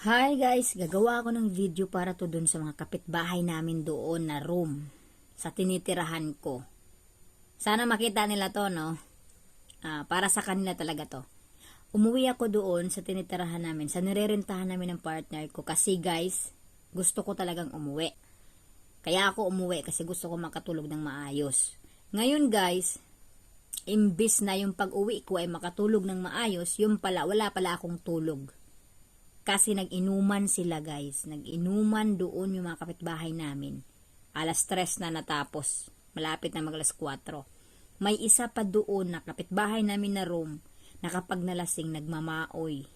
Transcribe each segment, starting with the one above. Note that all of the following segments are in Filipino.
Hi guys, gagawa ako ng video para to dun sa mga kapitbahay namin doon na room sa tinitirahan ko. Sana makita nila to, no? Para sa kanila talaga to. Umuwi ako doon sa tinitirahan namin, sa nirerentahan namin ng partner ko kasi guys, gusto ko talagang umuwi. Kaya ako umuwi kasi gusto ko makatulog ng maayos. Ngayon guys, imbis na yung pag-uwi ko ay makatulog ng maayos, yung pala, wala pala akong tulog. Kasi nag-inuman sila guys. Nag-inuman doon yung mga kapitbahay namin. Alas 3 na natapos. Malapit na mag-alas 4. May isa pa doon na kapitbahay namin na room na kapag nalasing nagmamaoy.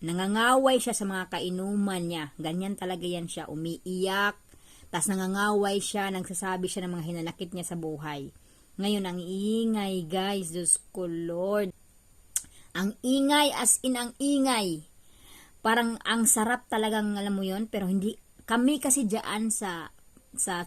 Nangangaway siya sa mga kainuman niya. Ganyan talaga yan siya. Umiiyak. Tas nangangaway siya. Nagsasabi siya ng mga hinanakit niya sa buhay. Ngayon ang ingay guys. Diyos ko Lord. Ang ingay as in ang ingay. Parang ang sarap talagang alam mo yon, pero hindi kami kasi diyan sa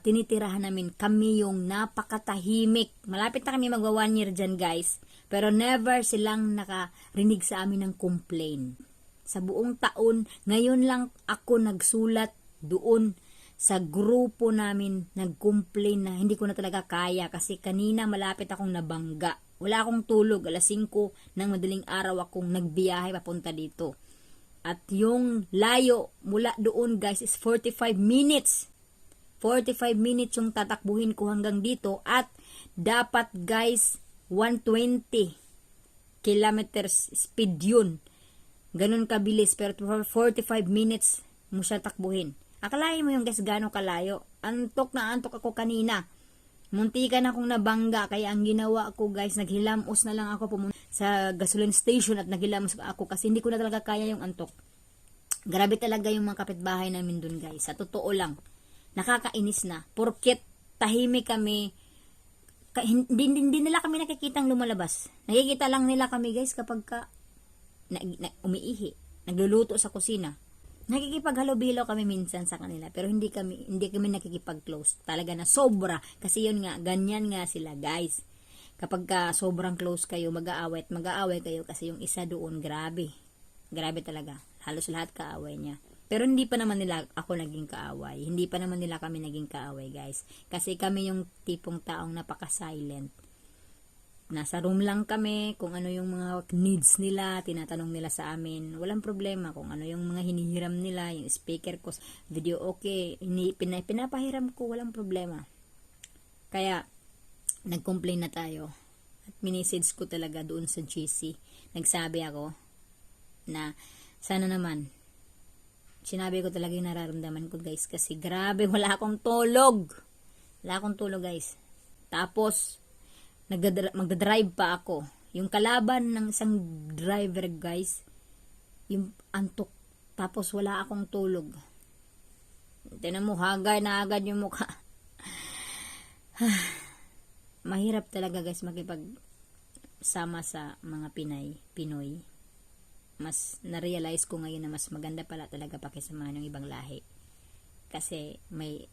tinitirahan namin, kami yung napakatahimik. Malapit na kami magwa 1 year diyan guys, pero never silang nakarinig sa amin ng complain. Sa buong taon, ngayon lang ako nagsulat doon sa grupo namin, nag-complain na hindi ko na talaga kaya kasi kanina malapit akong nabangga. Wala akong tulog, alas 5 ng madaling araw akong nagbiyahe papunta dito. At yung layo mula doon guys is 45 minutes. 45 minutes yung tatakbuhin ko hanggang dito. At dapat guys 120 kilometers speed yun. Ganun kabilis. Pero 45 minutes mo siya takbuhin. Akalain mo yung guys gano'ng kalayo. Antok na antok ako kanina. Muntikan akong nabangga. Kaya ang ginawa ko guys, naghilamos na lang ako pumunta sa gasoline station at naghilamos ako kasi hindi ko na talaga kaya yung antok. Grabe talaga yung mga kapitbahay namin dun guys. Sa totoo lang, nakakainis na. Porket tahimik kami, hindi nila kami nakikitang lumalabas. Nakikita lang nila kami guys kapag umiihi, nagluluto sa kusina. Nakikipaghalubilo kami minsan sa kanila, pero hindi kami nakikipag-close. Talaga na sobra. Kasi yun nga, ganyan nga sila guys. Kapag sobrang close kayo, mag-aaway kayo kasi yung isa doon, grabe. Grabe talaga. Halos lahat kaaway niya. Pero hindi pa naman nila ako naging kaaway. Hindi pa naman nila kami naging kaaway, guys. Kasi kami yung tipong taong napaka-silent. Nasa room lang kami, kung ano yung mga needs nila, tinatanong nila sa amin. Walang problema kung ano yung mga hinihiram nila, yung speaker ko, video okay, pinapahiram ko, walang problema. Kaya, nag-complain na tayo. At minisage ko talaga doon sa GC. Nagsabi ako na sana naman, sinabi ko talaga yung nararamdaman ko guys. Kasi grabe, wala akong tulog. Wala akong tulog guys. Tapos, magdadrive pa ako. Yung kalaban ng isang driver guys, yung antok. Tapos wala akong tulog. Tinan mo, hagad na agad yung mukha. Mahirap talaga guys makipagsama sa mga Pinoy. Mas na-realize ko ngayon na mas maganda pala talaga pakisamahan ng ibang lahi. Kasi may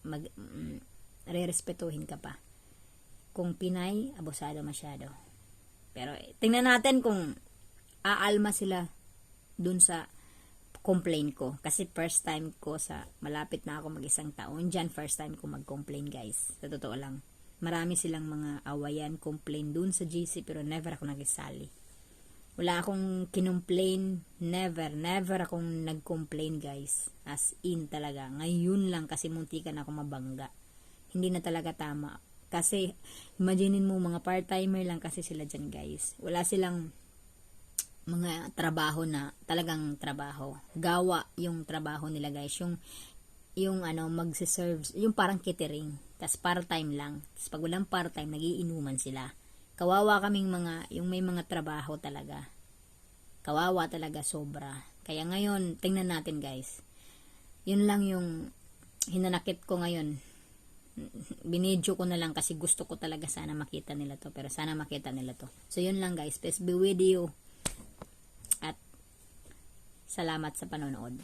re-respetuhin ka pa. Kung Pinay, abusado masyado. Pero tingnan natin kung aalma sila dun sa complain ko. Kasi first time ko malapit na ako mag-isang taon. Diyan first time ko mag-complain guys. Sa totoo lang. Marami silang mga awayan, complain dun sa GC pero never ako nagisali. Wala akong kinomplain, never akong nag-complain guys. As in talaga. Ngayon lang kasi muntikan ako mabangga. Hindi na talaga tama. Kasi imaginin mo mga part-timer lang kasi sila dyan guys. Wala silang mga trabaho na talagang trabaho. Gawa yung trabaho nila guys. Yung magsiserve, yung parang catering. Tas part-time lang. Tas pag walang part-time, nagiinuman sila. Kawawa kaming yung may mga trabaho talaga. Kawawa talaga sobra. Kaya ngayon, tingnan natin guys. Yun lang yung hinanakit ko ngayon. Binidyo ko na lang kasi gusto ko talaga sana makita nila to. Pero sana makita nila to. So yun lang guys. Peace be with you. At salamat sa panonood.